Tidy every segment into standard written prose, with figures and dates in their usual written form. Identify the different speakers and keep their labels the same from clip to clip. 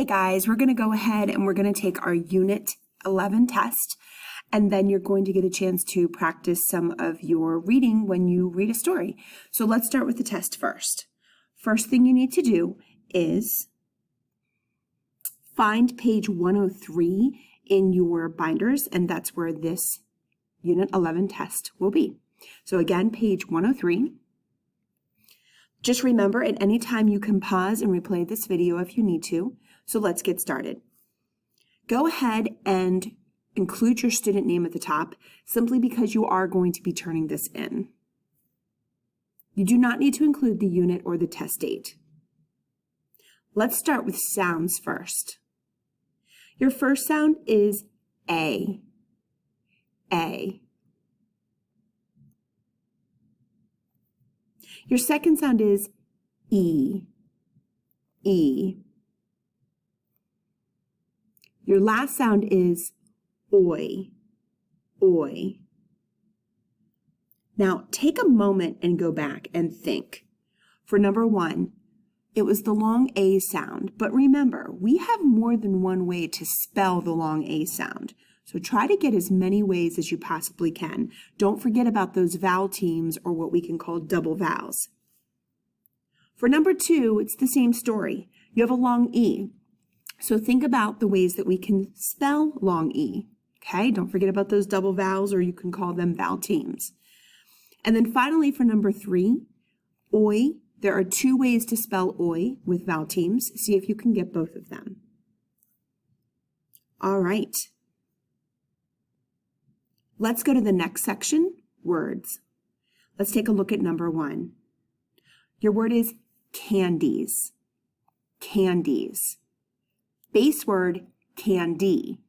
Speaker 1: Hey guys, we're going to go ahead and we're going to take our Unit 11 test, and then you're going to get a chance to practice some of your reading when you read a story. So let's start with the test first. First thing you need to do is find page 103 in your binders, and that's where this Unit 11 test will be. So again, page 103. Just remember, at any time you can pause and replay this video if you need to. So let's get started. Go ahead and include your student name at the top, simply because you are going to be turning this in. You do not need to include the unit or the test date. Let's start with sounds first. Your first sound is A. A. Your second sound is E. E. Your last sound is oi. Oi. Now, take a moment and go back and think. For number one, it was the long A sound, but remember, we have more than one way to spell the long A sound. So try to get as many ways as you possibly can. Don't forget about those vowel teams, or what we can call double vowels. For number two, it's the same story. You have a long E. So think about the ways that we can spell long E. Okay, don't forget about those double vowels, or you can call them vowel teams. And then finally, for number three, oi. There are two ways to spell oi with vowel teams. See if you can get both of them. All right. Let's go to the next section, words. Let's take a look at number one. Your word is candies. Candies. Base word, candy.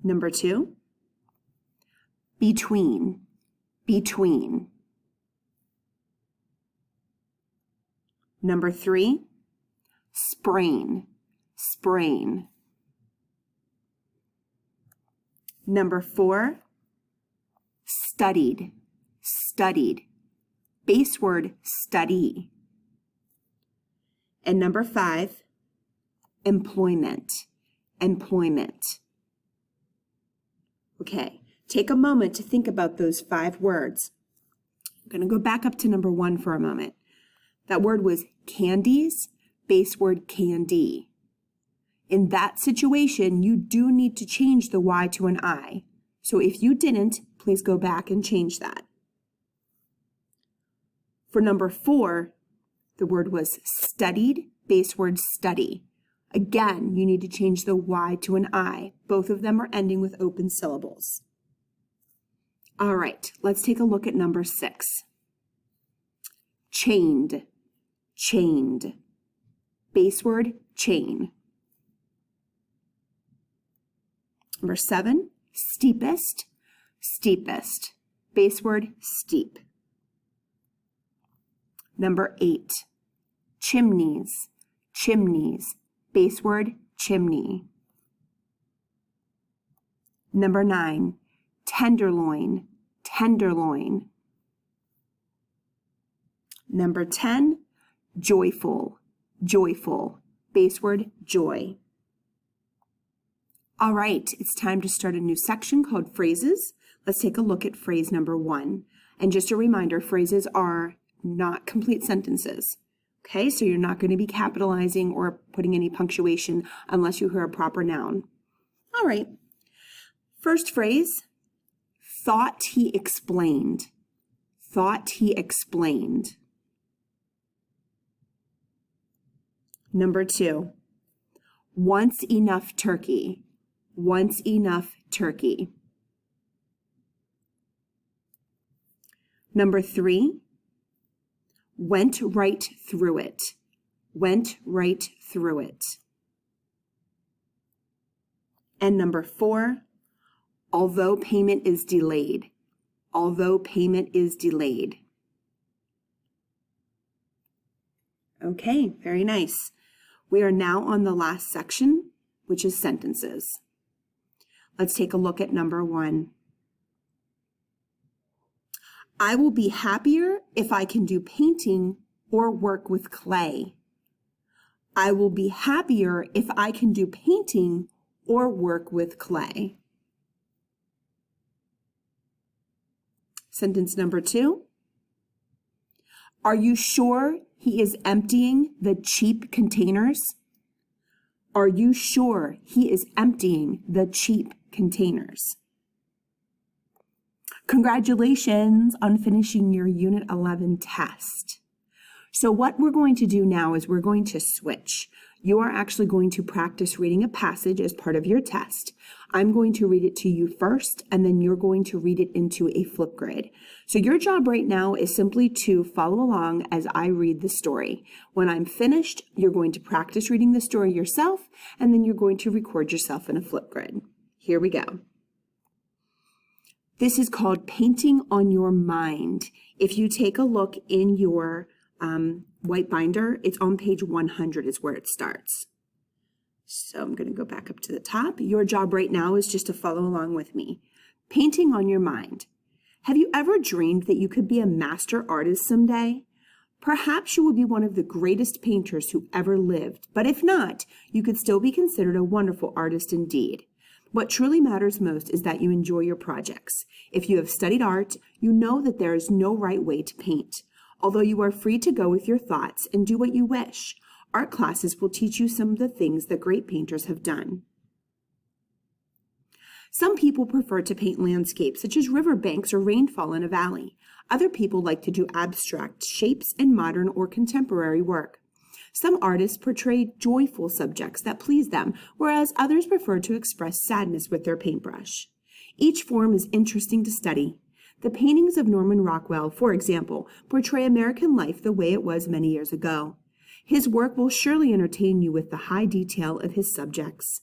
Speaker 1: Number two, between. Between. Number three, sprain. Sprain. Number four, studied. Studied. Base word, study. And number five, employment. Employment. Okay, take a moment to think about those 5 words. I'm going to go back up to number one for a moment. That word was candies, base word candy. In that situation, you do need to change the Y to an I. So if you didn't, please go back and change that. For number four, the word was studied, base word study. Again, you need to change the Y to an I. Both of them are ending with open syllables. All right, let's take a look at number 6. Chained. Chained. Base word, chain. Number 7, steepest. Steepest. Base word, steep. Number 8, chimneys. Chimneys. Base word, chimney. Number 9, tenderloin. Tenderloin. Number 10, joyful. Joyful. Base word, joy. All right, it's time to start a new section called phrases. Let's take a look at phrase number 1. And just a reminder, phrases are not complete sentences. Okay, so you're not going to be capitalizing or putting any punctuation unless you hear a proper noun. All right, first phrase, thought he explained. Thought he explained. Number 2, once enough turkey. Once enough turkey. Number 3, went right through it. Went right through it. And number 4, although payment is delayed. Although payment is delayed. Okay, very nice. We are now on the last section, which is sentences. Let's take a look at number 1. I will be happier if I can do painting or work with clay. I will be happier if I can do painting or work with clay. Sentence number 2. Are you sure he is emptying the cheap containers? Are you sure he is emptying the cheap containers? Congratulations on finishing your Unit 11 test. So what we're going to do now is we're going to switch. You are actually going to practice reading a passage as part of your test. I'm going to read it to you first, and then you're going to read it into a Flipgrid. So your job right now is simply to follow along as I read the story. When I'm finished, you're going to practice reading the story yourself, and then you're going to record yourself in a Flipgrid. Here we go. This is called Painting on Your Mind. If you take a look in your white binder, it's on page 100 is where it starts. So I'm going to go back up to the top. Your job right now is just to follow along with me. Painting on your mind. Have you ever dreamed that you could be a master artist someday? Perhaps you will be one of the greatest painters who ever lived, but if not, you could still be considered a wonderful artist indeed. What truly matters most is that you enjoy your projects. If you have studied art, you know that there is no right way to paint. Although you are free to go with your thoughts and do what you wish, art classes will teach you some of the things that great painters have done. Some people prefer to paint landscapes such as riverbanks or rainfall in a valley. Other people like to do abstract shapes in modern or contemporary work. Some artists portray joyful subjects that please them, whereas others prefer to express sadness with their paintbrush. Each form is interesting to study. The paintings of Norman Rockwell, for example, portray American life the way it was many years ago. His work will surely entertain you with the high detail of his subjects.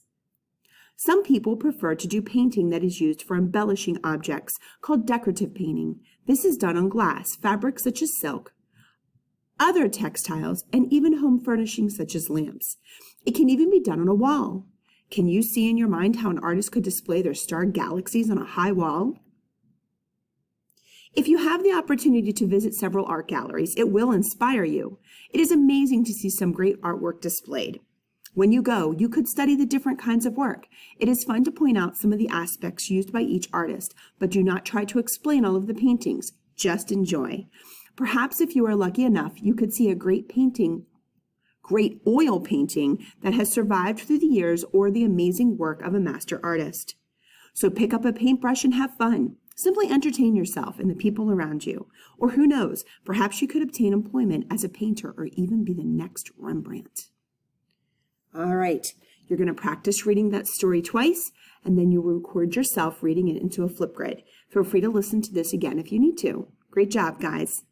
Speaker 1: Some people prefer to do painting that is used for embellishing objects, called decorative painting. This is done on glass, fabrics such as silk, other textiles, and even home furnishings such as lamps. It can even be done on a wall. Can you see in your mind how an artist could display their star galaxies on a high wall? If you have the opportunity to visit several art galleries, it will inspire you. It is amazing to see some great artwork displayed. When you go, you could study the different kinds of work. It is fun to point out some of the aspects used by each artist, but do not try to explain all of the paintings. Just enjoy. Perhaps if you are lucky enough, you could see a great oil painting that has survived through the years, or the amazing work of a master artist. So pick up a paintbrush and have fun. Simply entertain yourself and the people around you. Or who knows, perhaps you could obtain employment as a painter or even be the next Rembrandt. All right, you're going to practice reading that story twice, and then you will record yourself reading it into a Flipgrid. Feel free to listen to this again if you need to. Great job, guys.